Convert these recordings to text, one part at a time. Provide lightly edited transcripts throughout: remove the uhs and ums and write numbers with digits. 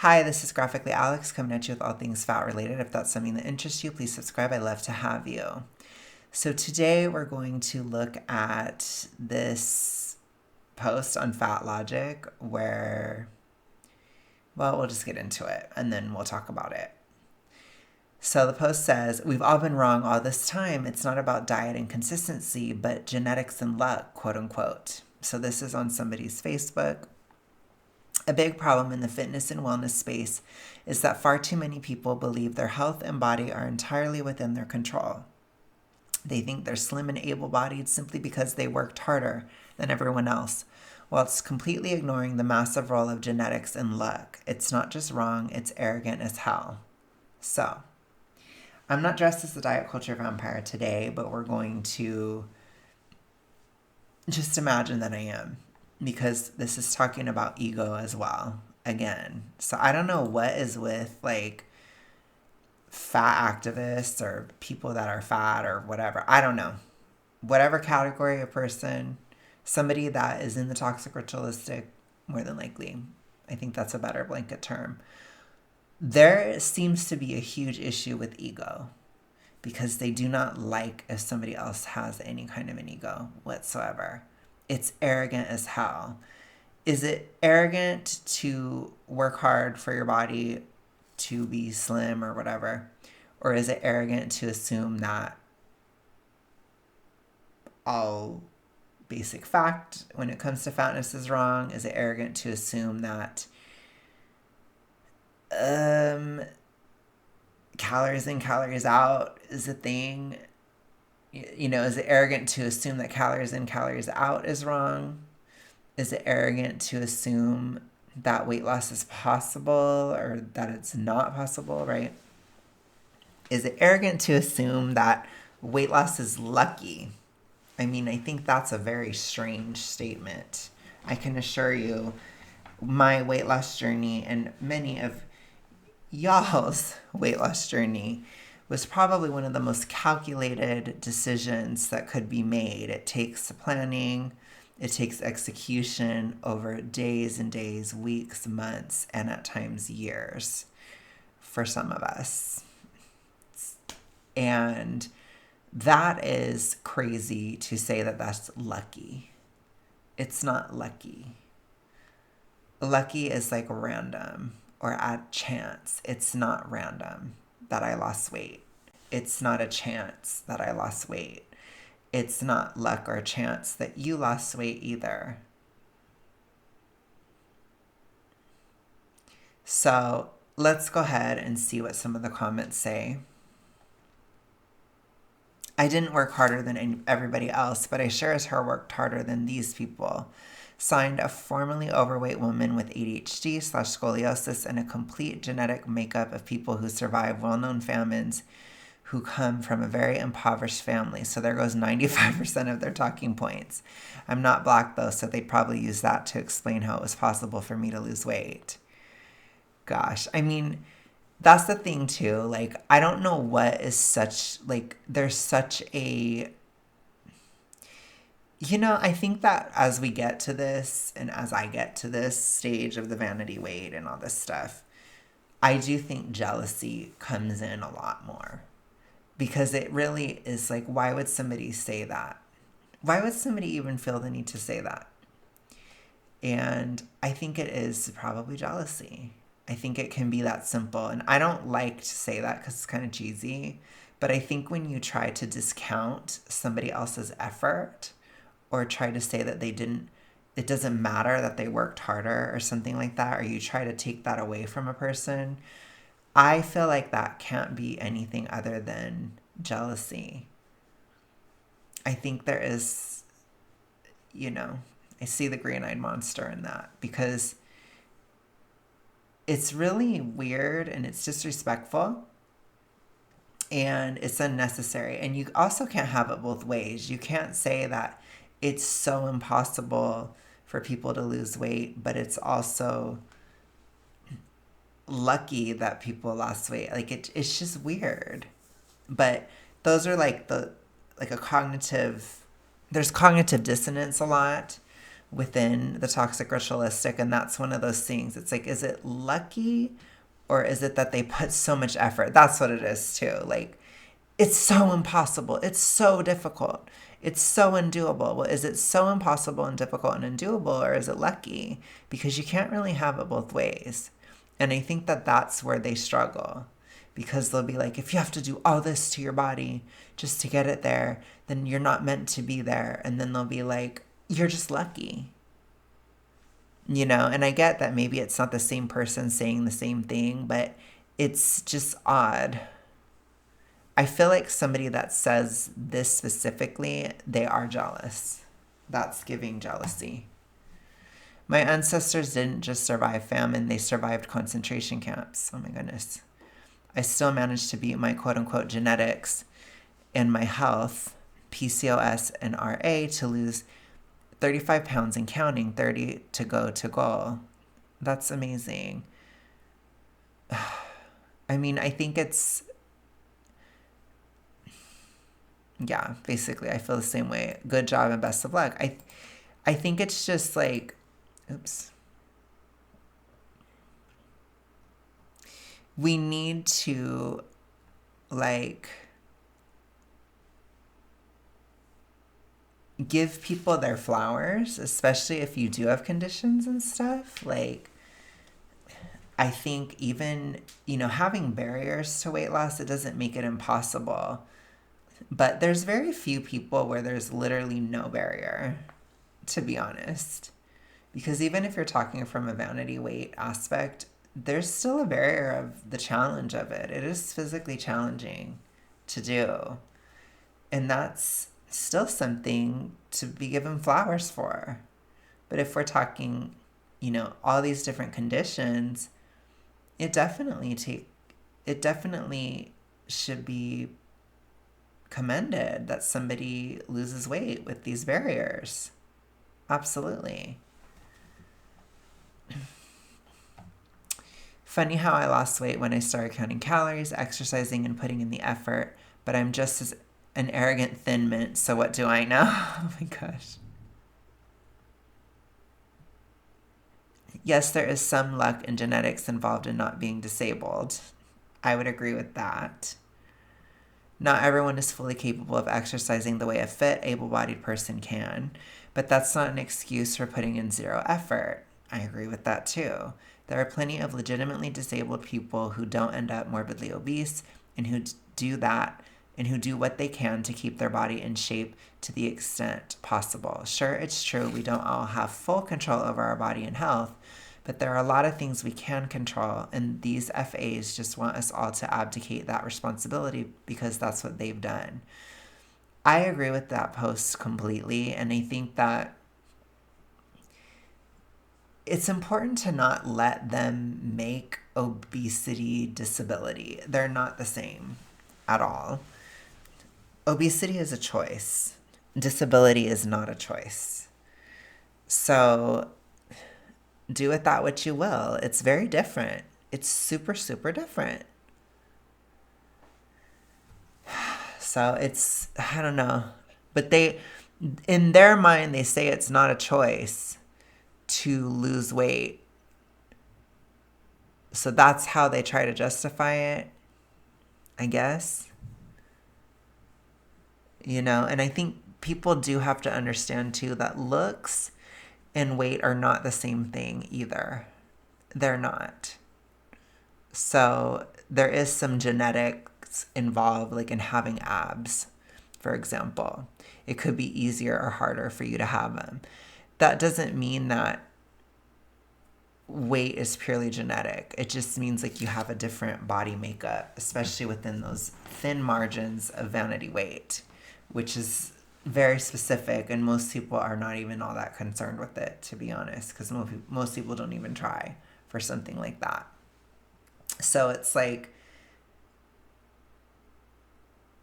Hi, this is Graphically Alex coming at you with all things fat related. If that's something that interests you, please subscribe. I'd love to have you. So today we're going to look at this post on FatLogic where, well, we'll just get into it and then we'll talk about it. So the post says, "We've all been wrong all this time. It's not about diet and consistency, but genetics and luck, quote unquote." So this is on somebody's Facebook. A big problem in the fitness and wellness space is that far too many people believe their health and body are entirely within their control. They think they're slim and able-bodied simply because they worked harder than everyone else, whilst completely ignoring the massive role of genetics and luck. It's not just wrong, it's arrogant as hell. So, I'm not dressed as the diet culture vampire today, but we're going to just imagine that I am, because this is talking about ego as well, again. So I don't know what is with like fat activists or people that are fat or whatever. I don't know. Whatever category of person, somebody that is in the toxic ritualistic, more than likely. I think that's a better blanket term. There seems to be a huge issue with ego because they do not like if somebody else has any kind of an ego whatsoever. It's arrogant as hell. Is it arrogant to work hard for your body to be slim or whatever? Or is it arrogant to assume that all basic fact when it comes to fatness is wrong? Is it arrogant to assume that calories in, calories out is a thing? Is it arrogant to assume that calories in, calories out is wrong? Is it arrogant to assume that weight loss is possible or that it's not possible, right? Is it arrogant to assume that weight loss is lucky? I mean, I think that's a very strange statement. I can assure you, my weight loss journey and many of y'all's weight loss journey was probably one of the most calculated decisions that could be made. It takes planning, it takes execution over days and days, weeks, months, and at times years for some of us. And that is crazy to say that that's lucky. It's not lucky. Lucky is like random or at chance. It's not random that I lost weight. It's not a chance that I lost weight. It's not luck or chance that you lost weight either. So let's go ahead and see what some of the comments say. "I didn't work harder than everybody else, but I sure as her worked harder than these people." Signed, a formerly overweight woman with ADHD/scoliosis and a complete genetic makeup of people who survive well-known famines who come from a very impoverished family. So there goes 95% of their talking points. "I'm not Black though, so they probably use that to explain how it was possible for me to lose weight." Gosh, I mean, that's the thing too. Like, I don't know what is such, like, there's such a, I think that as we get to this and as I get to this stage of the vanity weight and all this stuff, I do think jealousy comes in a lot more. Because it really is like, why would somebody say that? Why would somebody even feel the need to say that? And I think it is probably jealousy. I think it can be that simple. And I don't like to say that because it's kind of cheesy. But I think when you try to discount somebody else's effort or try to say that it doesn't matter that they worked harder or something like that, or you try to take that away from a person, I feel like that can't be anything other than jealousy. I think there is, I see the green-eyed monster in that because it's really weird and it's disrespectful and it's unnecessary. And you also can't have it both ways. You can't say that it's so impossible for people to lose weight, but it's also lucky that people lost weight. Like it's just weird. But those are like a cognitive, there's cognitive dissonance a lot within the toxic ritualistic. And that's one of those things. It's like, is it lucky or is it that they put so much effort? That's what it is too. Like, it's so impossible. It's so difficult. It's so undoable. Well, is it so impossible and difficult and undoable, or is it lucky? Because you can't really have it both ways. And I think that that's where they struggle, because they'll be like, if you have to do all this to your body just to get it there, then you're not meant to be there. And then they'll be like, you're just lucky. You know, and I get that maybe it's not the same person saying the same thing, but it's just odd. I feel like somebody that says this specifically, they are jealous. That's giving jealousy. My ancestors didn't just survive famine, they survived concentration camps. Oh my goodness. I still managed to beat my quote unquote genetics and my health, PCOS and RA, to lose 35 pounds and counting, 30 to go to goal. That's amazing. I mean, I think it's, yeah, basically, I feel the same way. Good job and best of luck. I think it's just like, oops. We need to, like, give people their flowers, especially if you do have conditions and stuff. Like, I think even, you know, having barriers to weight loss, it doesn't make it impossible. But there's very few people where there's literally no barrier, to be honest. Because even if you're talking from a vanity weight aspect, there's still a barrier of the challenge of it. It is physically challenging to do. And that's still something to be given flowers for. But if we're talking, you know, all these different conditions, it definitely should be commended that somebody loses weight with these barriers. Absolutely. Funny how I lost weight when I started counting calories, exercising, and putting in the effort, but I'm just as an arrogant thin mint, so what do I know? Oh my gosh. Yes, there is some luck and genetics involved in not being disabled. I would agree with that. Not everyone is fully capable of exercising the way a fit, able-bodied person can, but that's not an excuse for putting in zero effort. I agree with that too. There are plenty of legitimately disabled people who don't end up morbidly obese and who do that and who do what they can to keep their body in shape to the extent possible. Sure, it's true we don't all have full control over our body and health, but there are a lot of things we can control, and these FAs just want us all to abdicate that responsibility because that's what they've done. I agree with that post completely, and I think that it's important to not let them make obesity disability. They're not the same at all. Obesity is a choice. Disability is not a choice. So do with that what you will. It's very different. It's super, super different. So it's, I don't know. But in their mind, they say it's not a choice to lose weight. So that's how they try to justify it, I guess. You know, and I think people do have to understand too that looks and weight are not the same thing either. They're not. So there is some genetics involved, like in having abs, for example. It could be easier or harder for you to have them. That doesn't mean that weight is purely genetic. It just means like you have a different body makeup, especially within those thin margins of vanity weight, which is very specific, and most people are not even all that concerned with it, to be honest, because most people don't even try for something like that. So it's like,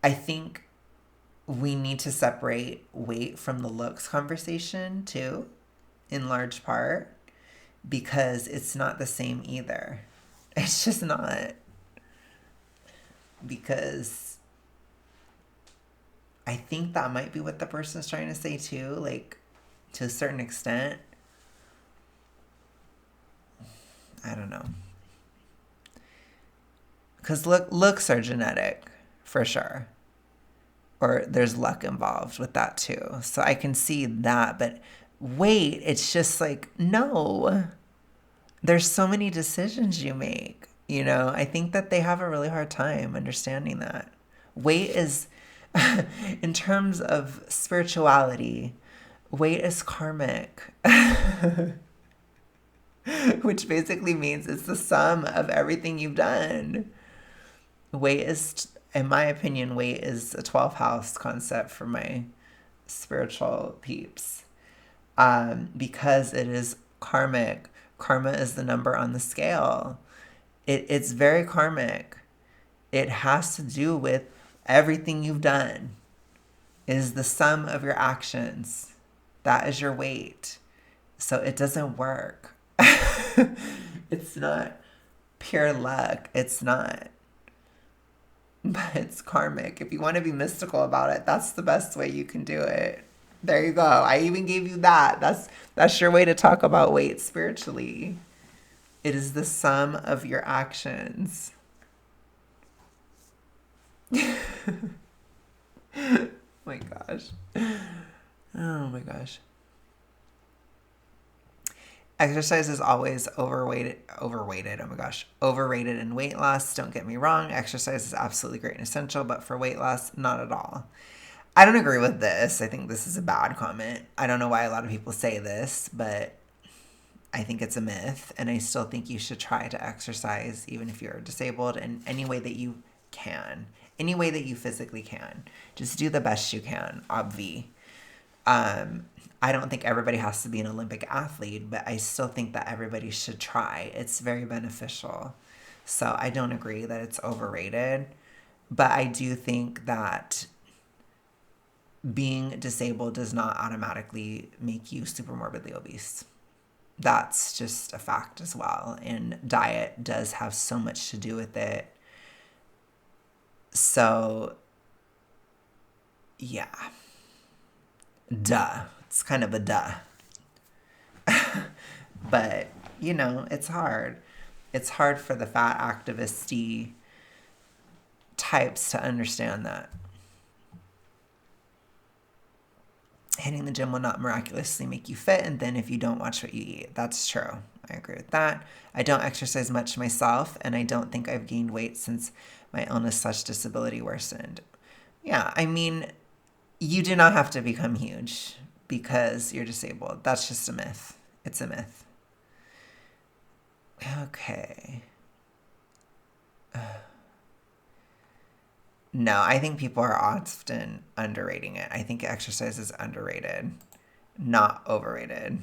I think we need to separate weight from the looks conversation too, in large part, because it's not the same either. It's just not. Because I think that might be what the person's trying to say too, like to a certain extent. I don't know. Because looks are genetic, for sure. Or there's luck involved with that too. So I can see that. But weight, it's just like, no. There's so many decisions you make. I think that they have a really hard time understanding that. Weight is, in terms of spirituality, weight is karmic. Which basically means it's the sum of everything you've done. Weight is, in my opinion, weight is a 12th house concept for my spiritual peeps. Because it is karmic. Karma is the number on the scale. It's very karmic. It has to do with everything you've done. It is the sum of your actions. That is your weight. So it doesn't work. It's not pure luck. It's not. But it's karmic. If you want to be mystical about it, that's the best way you can do it. There you go. I even gave you that. That's your way to talk about weight spiritually. It is the sum of your actions. Oh my gosh. Oh my gosh. Exercise is always overrated. Oh my gosh. Overrated in weight loss. Don't get me wrong. Exercise is absolutely great and essential, but for weight loss, not at all. I don't agree with this. I think this is a bad comment. I don't know why a lot of people say this, but I think it's a myth. And I still think you should try to exercise even if you're disabled in any way that you can. Any way that you physically can. Just do the best you can, obvi. I don't think everybody has to be an Olympic athlete, but I still think that everybody should try. It's very beneficial. So I don't agree that it's overrated, but I do think that being disabled does not automatically make you super morbidly obese. That's just a fact as well. And diet does have so much to do with it. So, yeah. Duh. It's kind of a duh. But, it's hard. It's hard for the fat activist types to understand that. Hitting the gym will not miraculously make you fit, and then if you don't watch what you eat. That's true. I agree with that. I don't exercise much myself, and I don't think I've gained weight since my illness/disability worsened. Yeah, I mean, you do not have to become huge because you're disabled. That's just a myth. It's a myth. Okay. No, I think people are often underrating it. I think exercise is underrated, not overrated.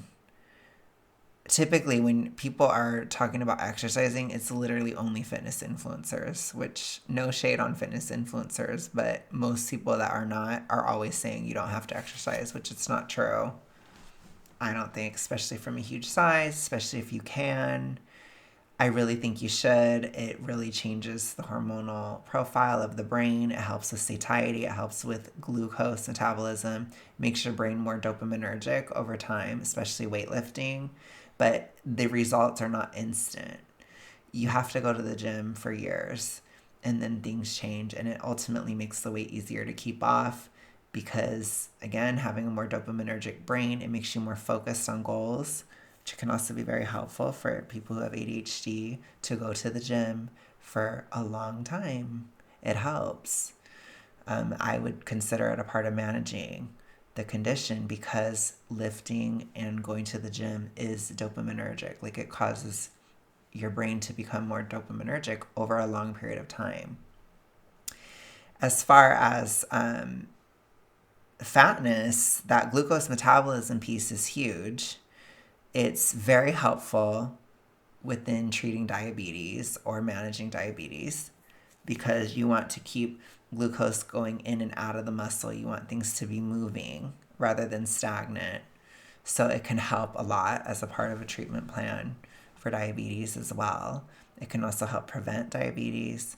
Typically, when people are talking about exercising, it's literally only fitness influencers, which no shade on fitness influencers, but most people that are not are always saying you don't have to exercise, which it's not true. I don't think, especially from a huge size, especially if you can. I really think you should. It really changes the hormonal profile of the brain. It helps with satiety. It helps with glucose metabolism. Makes your brain more dopaminergic over time, especially weightlifting. But the results are not instant. You have to go to the gym for years, and then things change, and it ultimately makes the weight easier to keep off because, again, having a more dopaminergic brain, it makes you more focused on goals, which can also be very helpful for people who have ADHD to go to the gym for a long time. It helps. I would consider it a part of managing the condition because lifting and going to the gym is dopaminergic. Like it causes your brain to become more dopaminergic over a long period of time. As far as fatness, that glucose metabolism piece is huge. It's very helpful within treating diabetes or managing diabetes because you want to keep glucose going in and out of the muscle. You want things to be moving rather than stagnant. So it can help a lot as a part of a treatment plan for diabetes as well. It can also help prevent diabetes.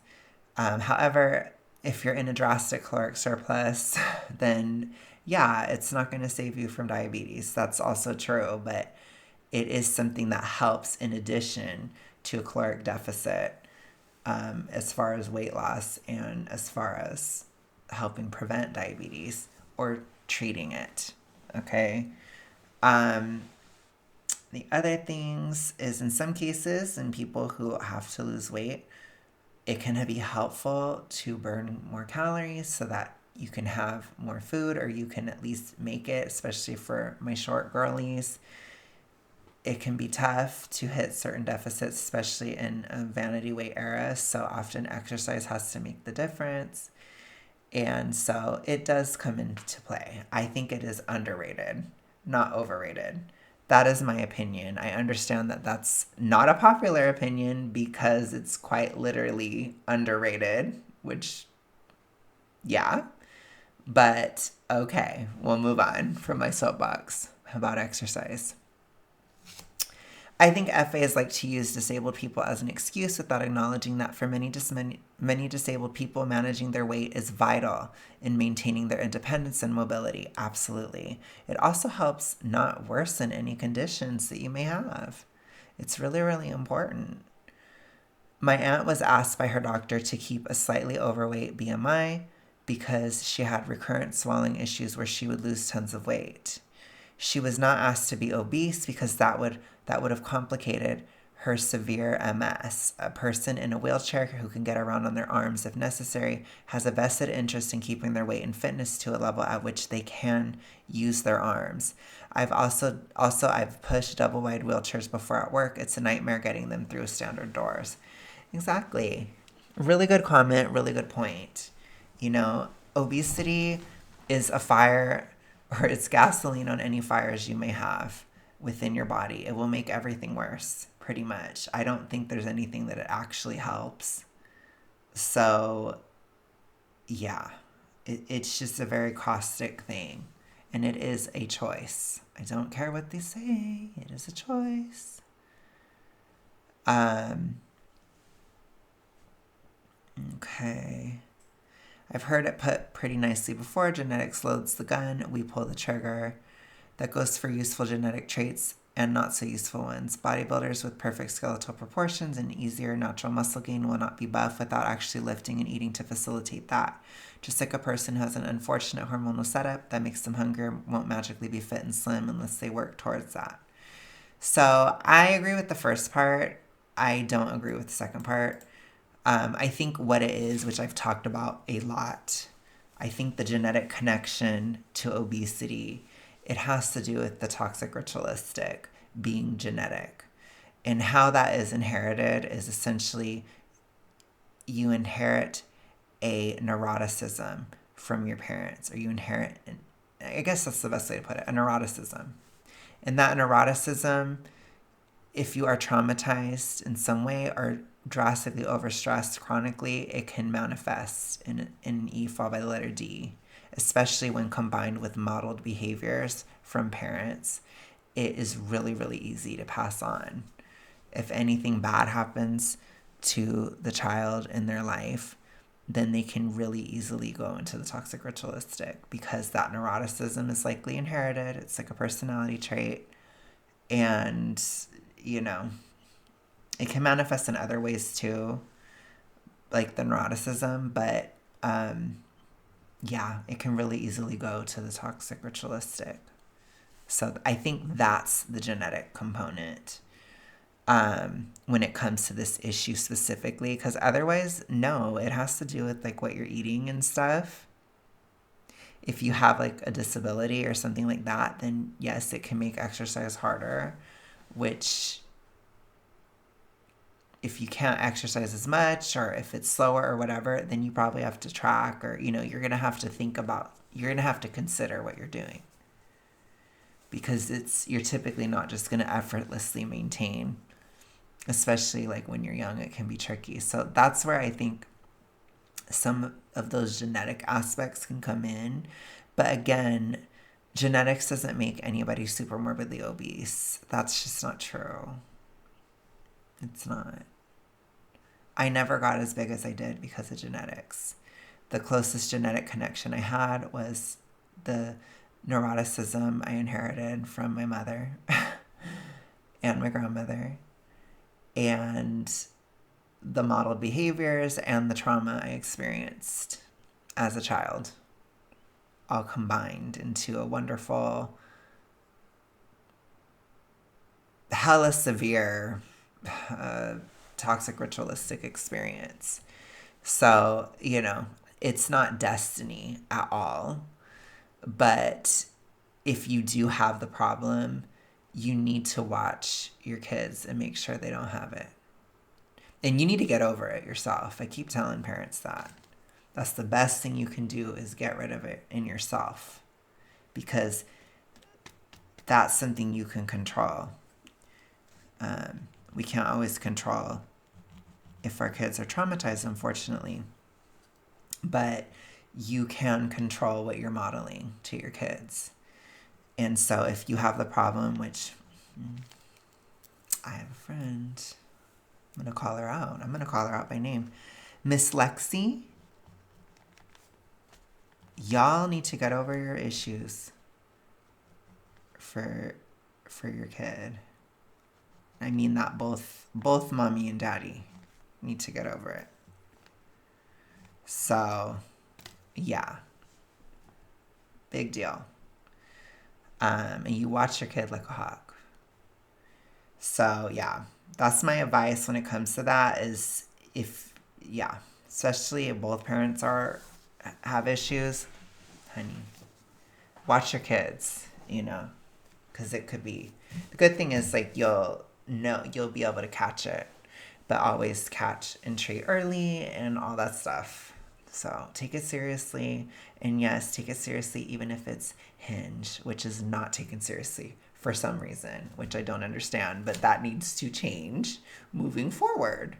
However, if you're in a drastic caloric surplus, then yeah, it's not going to save you from diabetes. That's also true, but it is something that helps in addition to a caloric deficit as far as weight loss and as far as helping prevent diabetes or treating it. Okay. The other things is in some cases, in people who have to lose weight, it can be helpful to burn more calories so that you can have more food, or you can at least make it, especially for my short girlies. It can be tough to hit certain deficits, especially in a vanity weight era. So often exercise has to make the difference. And so it does come into play. I think it is underrated, not overrated. That is my opinion. I understand that that's not a popular opinion because it's quite literally underrated, which, yeah. But okay, we'll move on from my soapbox about exercise. I think FAs like to use disabled people as an excuse without acknowledging that for many disabled people, managing their weight is vital in maintaining their independence and mobility. Absolutely. It also helps not worsen any conditions that you may have. It's really, really important. My aunt was asked by her doctor to keep a slightly overweight BMI because she had recurrent swelling issues where she would lose tons of weight. She was not asked to be obese because that would have complicated her severe MS. A person in a wheelchair who can get around on their arms if necessary has a vested interest in keeping their weight and fitness to a level at which they can use their arms. I've pushed double wide wheelchairs before at work. It's a nightmare getting them through standard doors. Exactly. Really good comment, really good point. Obesity is a fire, or it's gasoline on any fires you may have within your body. It will make everything worse, pretty much. I don't think there's anything that it actually helps. So, yeah, it's just a very caustic thing. And it is a choice. I don't care what they say. It is a choice. Okay. I've heard it put pretty nicely before. Genetics loads the gun. We pull the trigger. That goes for useful genetic traits and not so useful ones. Bodybuilders with perfect skeletal proportions and easier natural muscle gain will not be buff without actually lifting and eating to facilitate that. Just like a person who has an unfortunate hormonal setup that makes them hungrier won't magically be fit and slim unless they work towards that. So I agree with the first part. I don't agree with the second part. I think what it is, which I've talked about a lot, I think the genetic connection to obesity, it has to do with the toxic ritualistic being genetic. And how that is inherited is essentially you inherit a neuroticism from your parents, or you inherit, I guess that's the best way to put it, a neuroticism. And that neuroticism, if you are traumatized in some way or drastically overstressed chronically, it can manifest in an E followed by the letter D, especially when combined with modeled behaviors from parents. It is really, really easy to pass on. If anything bad happens to the child in their life, then they can really easily go into the toxic ritualistic because that neuroticism is likely inherited. It's like a personality trait. And, it can manifest in other ways too, like the neuroticism, but yeah, it can really easily go to the toxic ritualistic. So I think that's the genetic component when it comes to this issue specifically, because otherwise, no, it has to do with like what you're eating and stuff. If you have like a disability or something like that, then yes, it can make exercise harder, which if you can't exercise as much or if it's slower or whatever, then you probably have to track, or, you're going to have to you're going to have to consider what you're doing, because you're typically not just going to effortlessly maintain, especially like when you're young, it can be tricky. So that's where I think some of those genetic aspects can come in. But again, genetics doesn't make anybody super morbidly obese. That's just not true. It's not. I never got as big as I did because of genetics. The closest genetic connection I had was the neuroticism I inherited from my mother and my grandmother. and the modeled behaviors and the trauma I experienced as a child all combined into a wonderful, hella severe, toxic ritualistic experience. So, it's not destiny at all. But if you do have the problem, you need to watch your kids and make sure they don't have it. And you need to get over it yourself. I keep telling parents that. That's the best thing you can do, is get rid of it in yourself. Because that's something you can control. We can't always control if our kids are traumatized, unfortunately. But you can control what you're modeling to your kids. And so if you have the problem, which I have a friend, I'm going to call her out. I'm going to call her out by name. Miss Lexi, y'all need to get over your issues for your kid. I mean that both mommy and daddy need to get over it. So, yeah. Big deal. And you watch your kid like a hawk. So, yeah. That's my advice when it comes to that, is especially if both parents have issues, honey, watch your kids, because it could be, the good thing is, like, you'll be able to catch it, but always catch and treat early and all that stuff. So take it seriously. And yes, take it seriously even if it's Hinge, which is not taken seriously for some reason, which I don't understand, but that needs to change moving forward.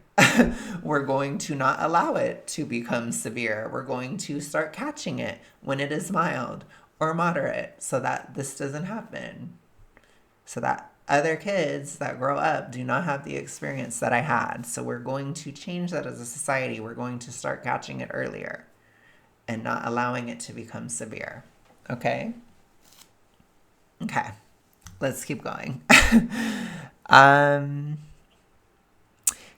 We're going to not allow it to become severe. We're going to start catching it when it is mild or moderate, so that this doesn't happen. So that other kids that grow up do not have the experience that I had. So we're going to change that as a society. We're going to start catching it earlier and not allowing it to become severe. Okay? Okay. Let's keep going.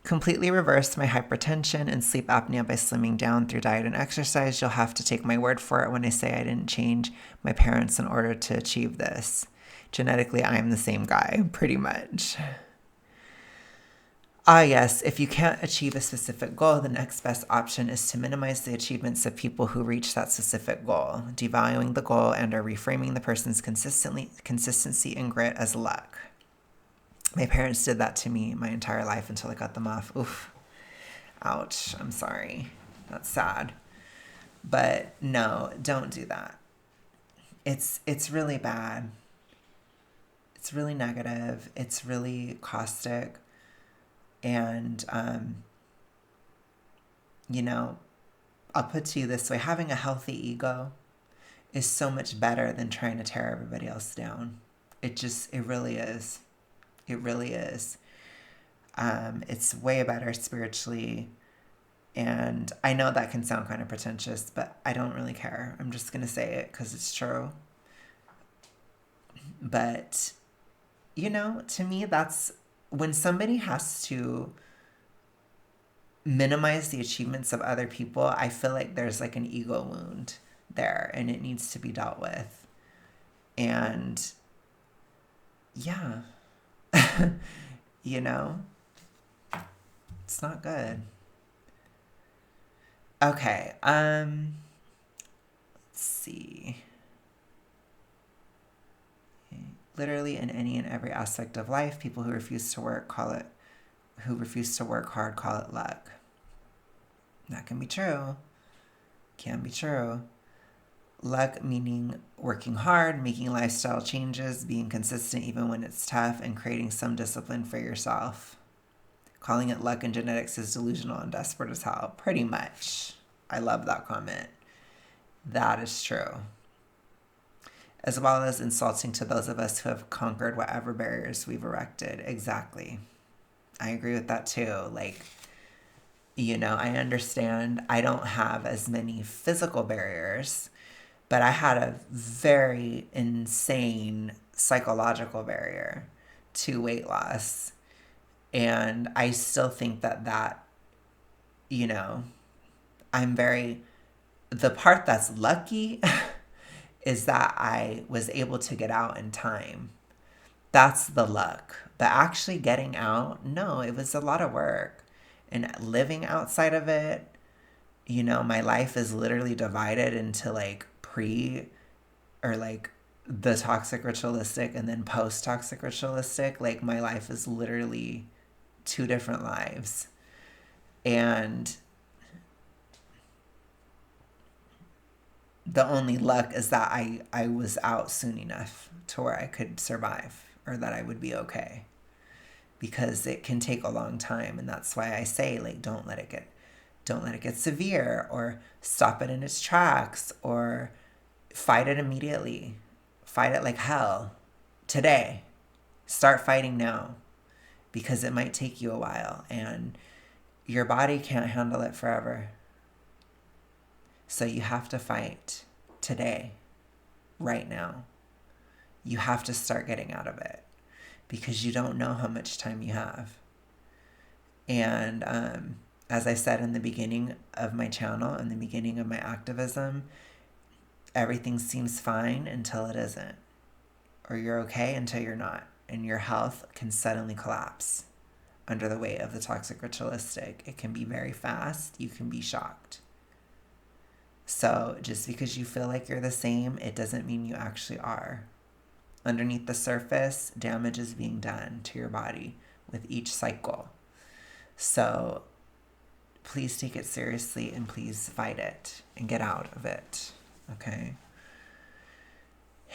Completely reversed my hypertension and sleep apnea by slimming down through diet and exercise. You'll have to take my word for it when I say I didn't change my parents in order to achieve this. Genetically, I am the same guy, pretty much. Yes, if you can't achieve a specific goal, the next best option is to minimize the achievements of people who reach that specific goal, devaluing the goal and or reframing the person's consistency and grit as luck. My parents did that to me my entire life until I cut them off. Oof. Ouch. I'm sorry. That's sad. But no, don't do that. It's really bad. It's really negative. It's really caustic. And, I'll put to you this way. Having a healthy ego is so much better than trying to tear everybody else down. It really is. It really is. It's way better spiritually. And I know that can sound kind of pretentious, but I don't really care. I'm just going to say it because it's true. But, to me, that's when somebody has to minimize the achievements of other people. I feel like there's like an ego wound there and it needs to be dealt with. And yeah, it's not good. Okay. Let's see. Literally in any and every aspect of life, people who refuse to work hard call it luck. That can be true. Can be true. Luck meaning working hard, making lifestyle changes, being consistent even when it's tough, and creating some discipline for yourself. Calling it luck and genetics is delusional and desperate as hell. Pretty much. I love that comment. That is true. As well as insulting to those of us who have conquered whatever barriers we've erected. Exactly. I agree with that too. Like, I understand I don't have as many physical barriers, but I had a very insane psychological barrier to weight loss. And I still think that, you know, the part that's lucky is that I was able to get out in time. That's the luck. But actually getting out, no, it was a lot of work. And living outside of it, my life is literally divided into like or like the toxic ritualistic and then post toxic ritualistic. Like my life is literally two different lives. And the only luck is that I was out soon enough to where I could survive or that I would be okay. Because it can take a long time, and that's why I say like don't let it get severe, or stop it in its tracks, or fight it immediately. Fight it like hell today. Start fighting now, because it might take you a while and your body can't handle it forever. So you have to fight today, right now. You have to start getting out of it because you don't know how much time you have. And as I said in the beginning of my channel, in the beginning of my activism, everything seems fine until it isn't. Or you're okay until you're not. And your health can suddenly collapse under the weight of the toxic ritualistic. It can be very fast. You can be shocked. So just because you feel like you're the same, it doesn't mean you actually are. Underneath the surface, damage is being done to your body with each cycle. So please take it seriously and please fight it and get out of it. Okay?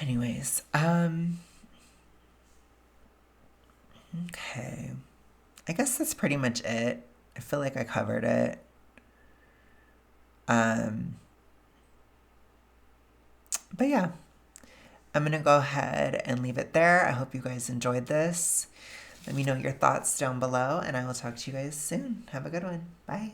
Anyways, okay. I guess that's pretty much it. I feel like I covered it. But yeah, I'm going to go ahead and leave it there. I hope you guys enjoyed this. Let me know your thoughts down below, and I will talk to you guys soon. Have a good one. Bye.